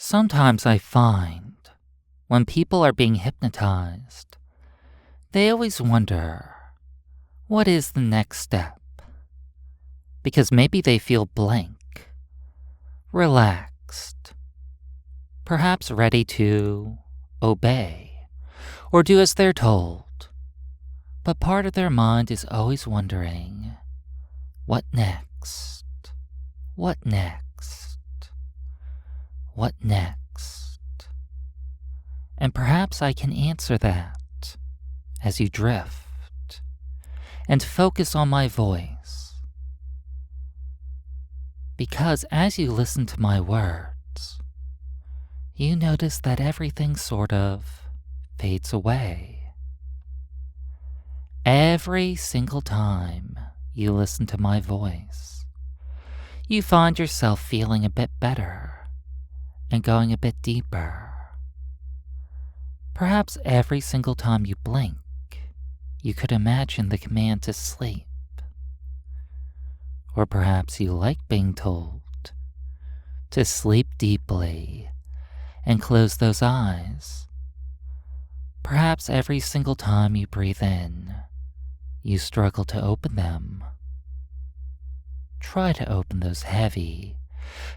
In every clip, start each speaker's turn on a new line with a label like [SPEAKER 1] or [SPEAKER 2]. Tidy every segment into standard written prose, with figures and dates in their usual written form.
[SPEAKER 1] Sometimes I find when people are being hypnotized, they always wonder, what is the next step? Because maybe they feel blank, relaxed, perhaps ready to obey or do as they're told. But part of their mind is always wondering, what next? What next? What next? And perhaps I can answer that as you drift and focus on my voice. Because as you listen to my words, you notice that everything sort of fades away. Every single time you listen to my voice, you find yourself feeling a bit better and going a bit deeper. Perhaps every single time you blink, you could imagine the command to sleep. Or perhaps you like being told to sleep deeply and close those eyes. Perhaps every single time you breathe in, you struggle to open them. Try to open those heavy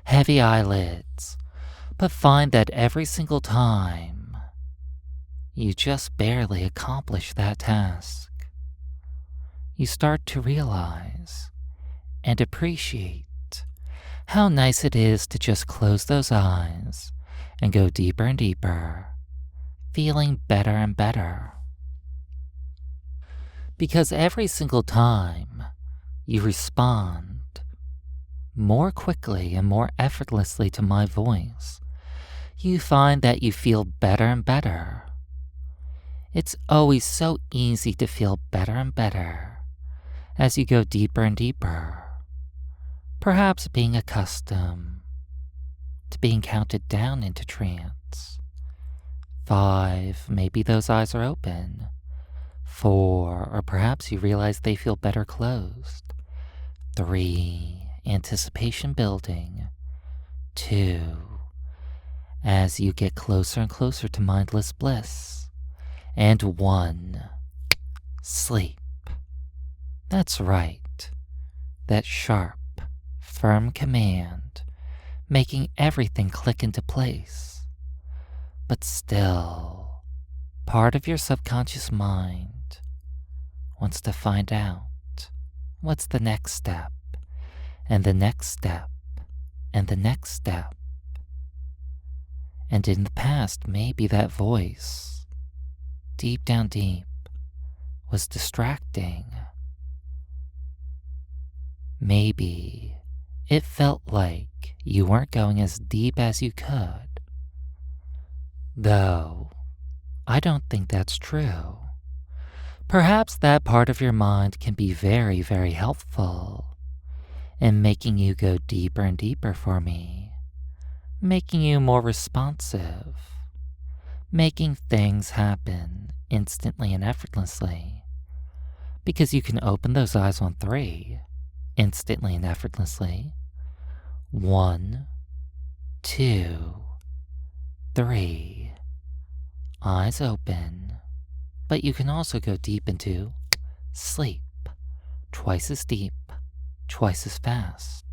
[SPEAKER 1] eyelids, but find that every single time, you just barely accomplish that task. You start to realize and appreciate how nice it is to just close those eyes and go deeper and deeper, feeling better and better. Because every single time you respond more quickly and more effortlessly to my voice, you find that you feel better and better. It's always so easy to feel better and better as you go deeper and deeper, perhaps being accustomed to being counted down into trance. 5, maybe those eyes are open. 4, or perhaps you realize they feel better closed. 3, anticipation building. 2, as you get closer and closer to mindless bliss. And 1, sleep. That's right, that sharp, firm command, making everything click into place. But still, part of your subconscious mind wants to find out what's the next step, and the next step, and the next step. And in the past, maybe that voice, deep down deep, was distracting. Maybe it felt like you weren't going as deep as you could. Though, I don't think that's true. Perhaps that part of your mind can be very, very helpful in making you go deeper and deeper for me, making you more responsive, making things happen instantly and effortlessly, because you can open those eyes on 3, instantly and effortlessly. 1, 2, 3, eyes open, but you can also go deep into sleep, twice as deep, twice as fast,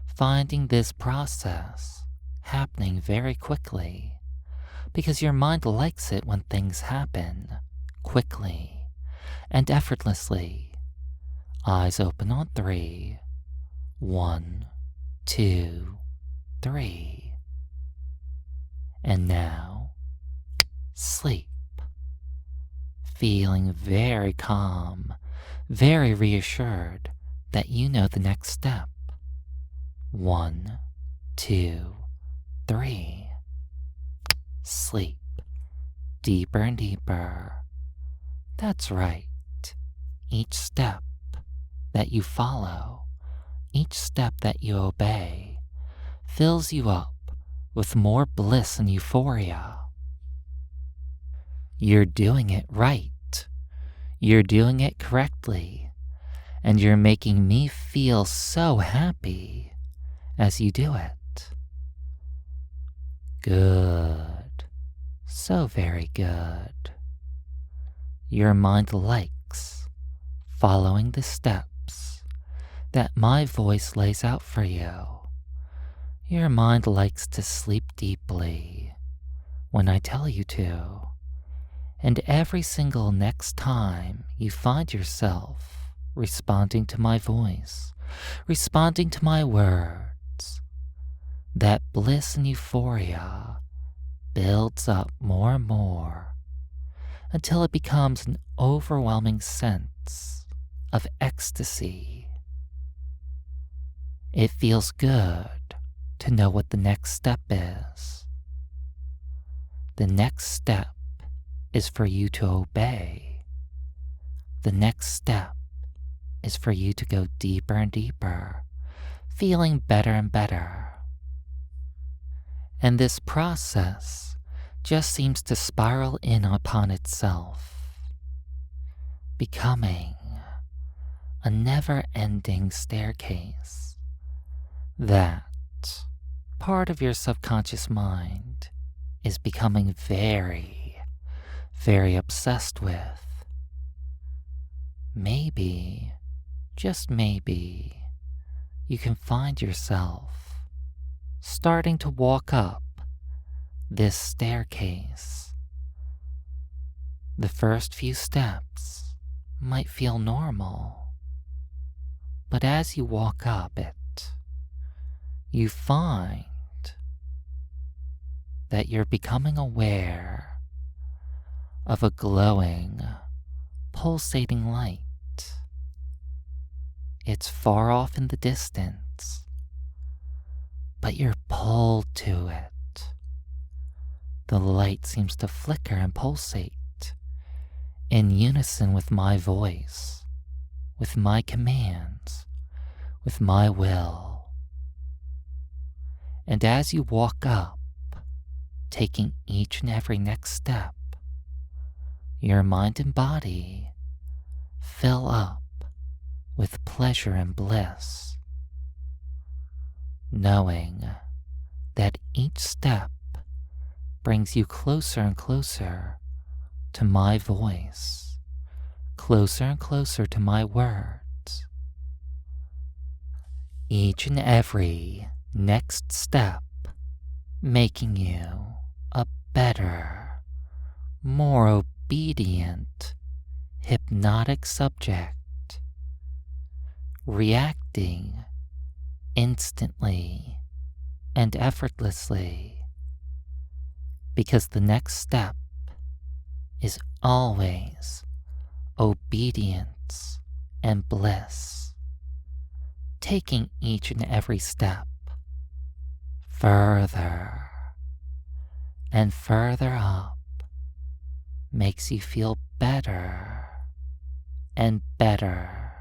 [SPEAKER 1] finding this process happening very quickly, because your mind likes it when things happen quickly and effortlessly. Eyes open on 3. 1, 2, 3. And now, sleep. Feeling very calm, very reassured that you know the next step. 1, 2, 3. Sleep. Deeper and deeper. That's right. Each step that you follow, each step that you obey, fills you up with more bliss and euphoria. You're doing it right. You're doing it correctly. And you're making me feel so happy as you do it. Good. So very good. Your mind likes following the steps that my voice lays out for you. Your mind likes to sleep deeply when I tell you to. And every single next time you find yourself responding to my voice, responding to my words, that bliss and euphoria builds up more and more until it becomes an overwhelming sense of ecstasy. It feels good to know what the next step is. The next step is for you to obey. The next step is for you to go deeper and deeper, feeling better and better. And this process just seems to spiral in upon itself, becoming a never-ending staircase that part of your subconscious mind is becoming very, very obsessed with. Maybe, just maybe, you can find yourself starting to walk up this staircase. The first few steps might feel normal, but as you walk up it, you find that you're becoming aware of a glowing, pulsating light. It's far off in the distance, but you're pulled to it. The light seems to flicker and pulsate in unison with my voice, with my commands, with my will. And as you walk up, taking each and every next step, your mind and body fill up with pleasure and bliss, knowing that each step brings you closer and closer to my voice, closer and closer to my words. Each and every next step making you a better, more obedient, hypnotic subject, reacting instantly and effortlessly, because the next step is always obedience and bliss, taking each and every step further and further up makes you feel better and better.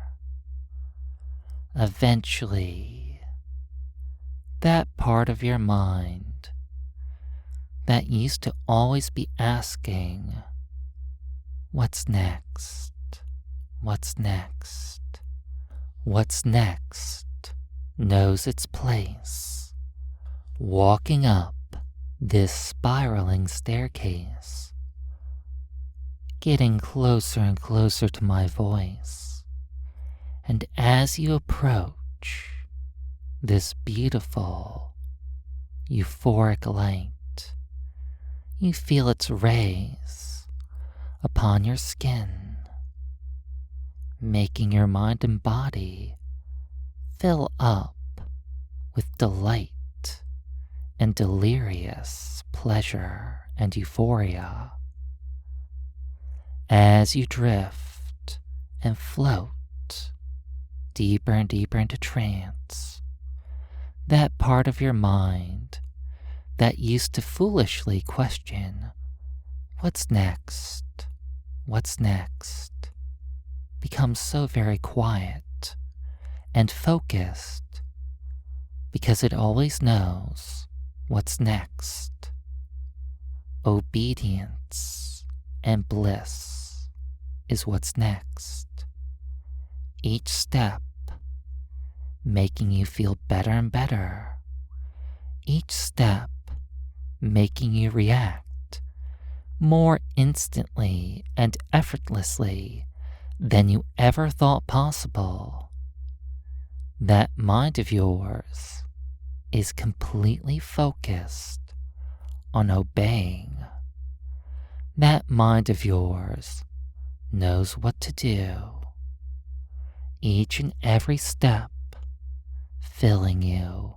[SPEAKER 1] Eventually, that part of your mind that used to always be asking, what's next? What's next? What's next? Knows its place, walking up this spiraling staircase, getting closer and closer to my voice. And as you approach this beautiful, euphoric light, you feel its rays upon your skin, making your mind and body fill up with delight and delirious pleasure and euphoria. As you drift and float deeper and deeper into trance, that part of your mind that used to foolishly question, what's next? What's next? Becomes so very quiet and focused because it always knows what's next. Obedience and bliss is what's next. Each step making you feel better and better. Each step making you react more instantly and effortlessly than you ever thought possible. That mind of yours is completely focused on obeying. That mind of yours knows what to do, each and every step filling you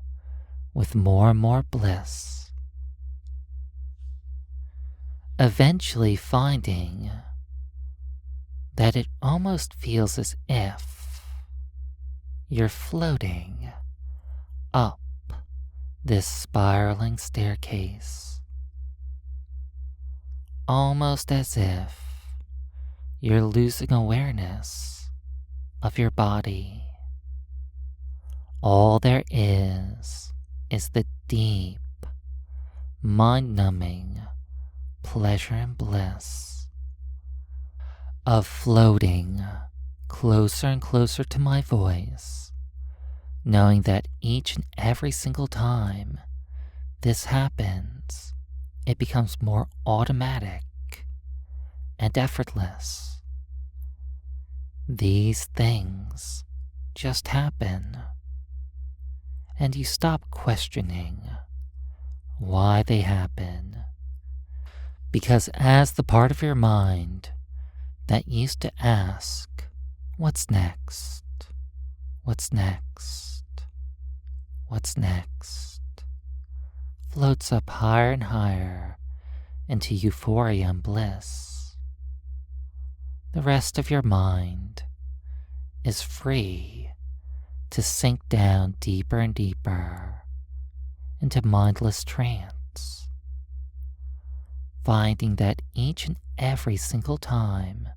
[SPEAKER 1] with more and more bliss, eventually finding that it almost feels as if you're floating up this spiraling staircase, almost as if you're losing awareness of your body. All there is the deep, mind-numbing pleasure and bliss of floating closer and closer to my voice, knowing that each and every single time this happens, it becomes more automatic and effortless. These things just happen, and you stop questioning why they happen, because as the part of your mind that used to ask, what's next? What's next? What's next? Floats up higher and higher into euphoria and bliss. The rest of your mind is free to sink down deeper and deeper into mindless trance, finding that each and every single time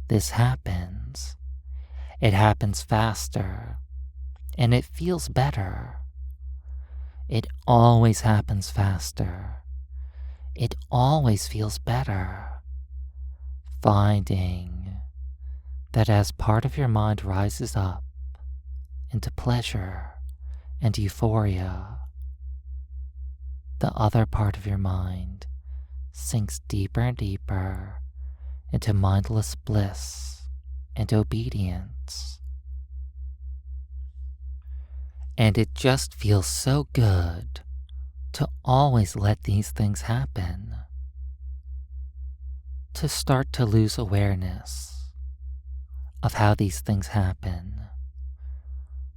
[SPEAKER 1] this happens, it happens faster and it feels better. It always happens faster. It always feels better. Finding that as part of your mind rises up into pleasure and euphoria, the other part of your mind sinks deeper and deeper into mindless bliss and obedience. And it just feels so good to always let these things happen, to start to lose awareness of how these things happen,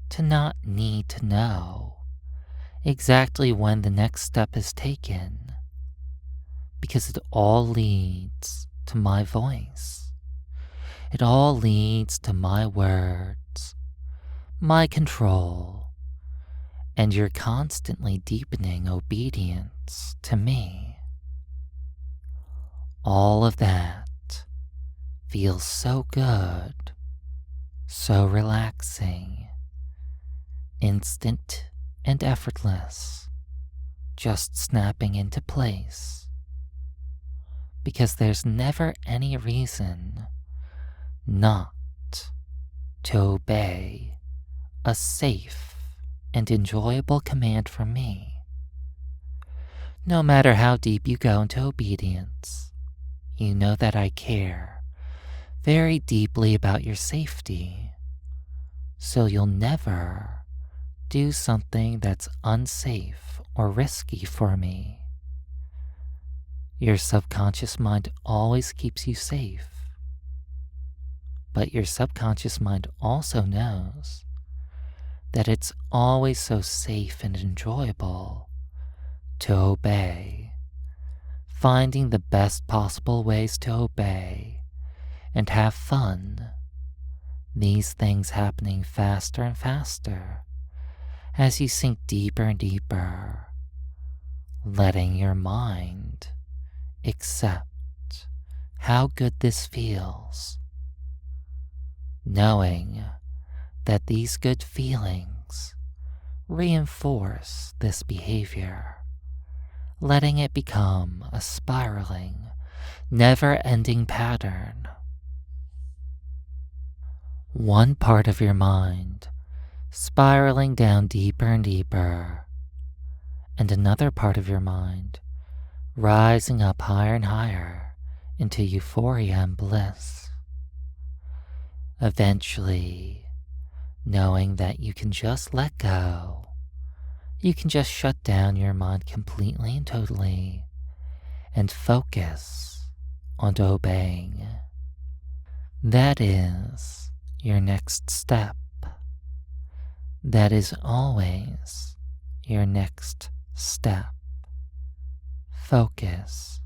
[SPEAKER 1] to not need to know exactly when the next step is taken, because it all leads to my voice. It all leads to my words, my control, and your constantly deepening obedience to me. All of that feels so good, so relaxing, instant and effortless, just snapping into place, because there's never any reason not to obey a safe and enjoyable command from me. No matter how deep you go into obedience, you know that I care very deeply about your safety, so you'll never do something that's unsafe or risky for me. Your subconscious mind always keeps you safe, but your subconscious mind also knows that it's always so safe and enjoyable to obey, finding the best possible ways to obey and have fun. These things happening faster and faster as you sink deeper and deeper, letting your mind accept how good this feels, knowing that these good feelings reinforce this behavior, letting it become a spiraling, never-ending pattern. One part of your mind spiraling down deeper and deeper, and another part of your mind rising up higher and higher into euphoria and bliss. Eventually, knowing that you can just let go, you can just shut down your mind completely and totally and focus on obeying. That is your next step. That is always your next step. Focus,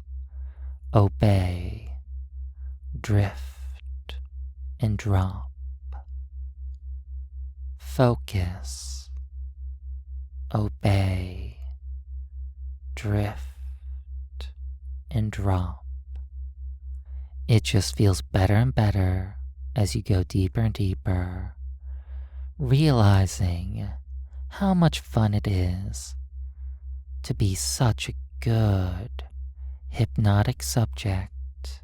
[SPEAKER 1] obey, drift, and drop. Focus, obey, drift, and drop. It just feels better and better as you go deeper and deeper, realizing how much fun it is to be such a good hypnotic subject,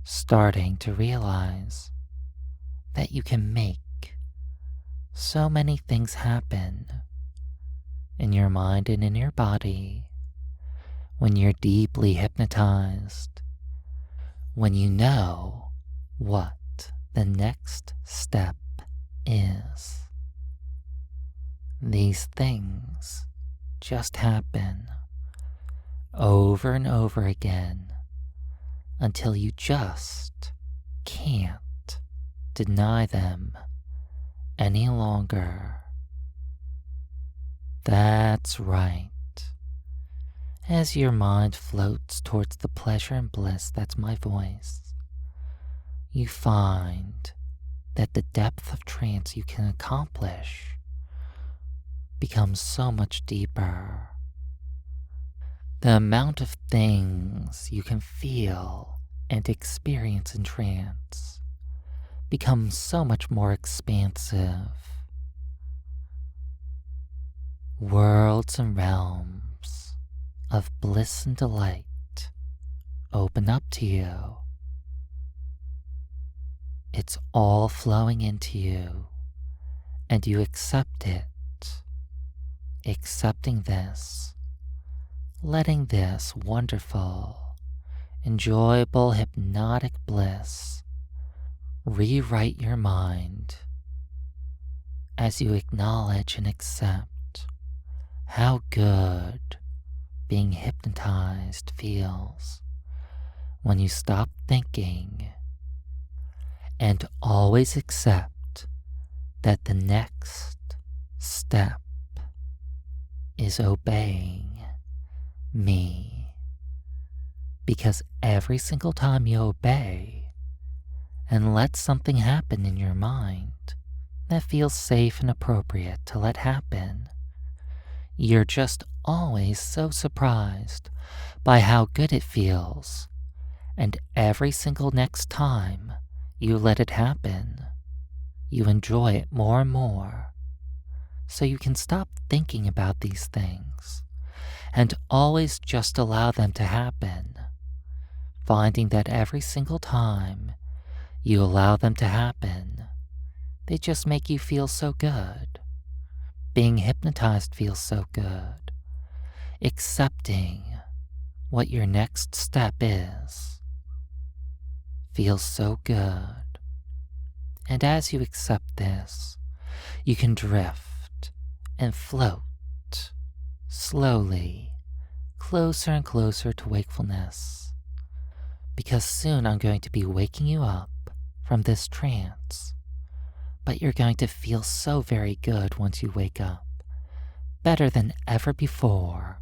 [SPEAKER 1] starting to realize that you can make so many things happen in your mind and in your body when you're deeply hypnotized, when you know what the next step is. These things just happen over and over again until you just can't deny them any longer. That's right. As your mind floats towards the pleasure and bliss that's my voice, you find that the depth of trance you can accomplish becomes so much deeper. The amount of things you can feel and experience in trance becomes so much more expansive. Worlds and realms of bliss and delight open up to you. It's all flowing into you, and you accept it. Accepting this, letting this wonderful, enjoyable hypnotic bliss rewrite your mind as you acknowledge and accept how good being hypnotized feels when you stop thinking and always accept that the next step is obeying me. Because every single time you obey and let something happen in your mind that feels safe and appropriate to let happen, you're just always so surprised by how good it feels, and every single next time you let it happen, you enjoy it more and more, so you can stop thinking about these things and always just allow them to happen, finding that every single time you allow them to happen, they just make you feel so good. Being hypnotized feels so good. Accepting what your next step is feels so good. And as you accept this, you can drift and float slowly closer and closer to wakefulness. Because soon I'm going to be waking you up from this trance. But you're going to feel so very good once you wake up, better than ever before,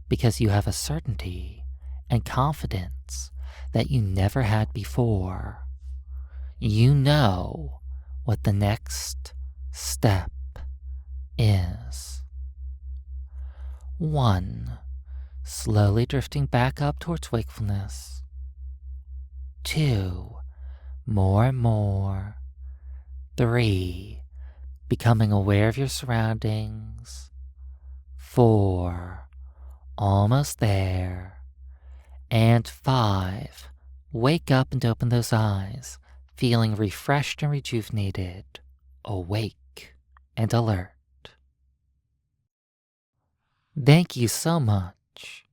[SPEAKER 1] because you have a certainty and confidence that you never had before. You know what the next step is. 1. Slowly drifting back up towards wakefulness. 2. More and more. 3. Becoming aware of your surroundings. 4. Almost there. And 5. Wake up and open those eyes, feeling refreshed and rejuvenated, awake and alert. Thank you so much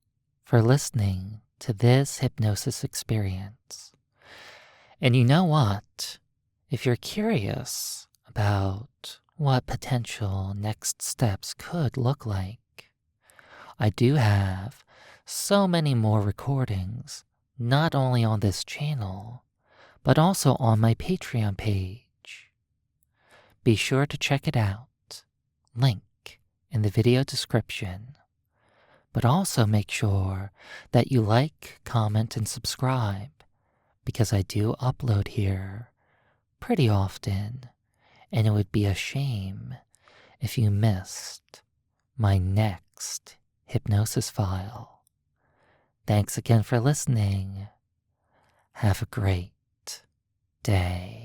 [SPEAKER 1] for listening to this hypnosis experience. And you know what? If you're curious about what potential next steps could look like, I do have so many more recordings, not only on this channel, but also on my Patreon page. Be sure to check it out, link in the video description. But also make sure that you like, comment, and subscribe, because I do upload here pretty often, and it would be a shame if you missed my next hypnosis file. Thanks again for listening. Have a great day.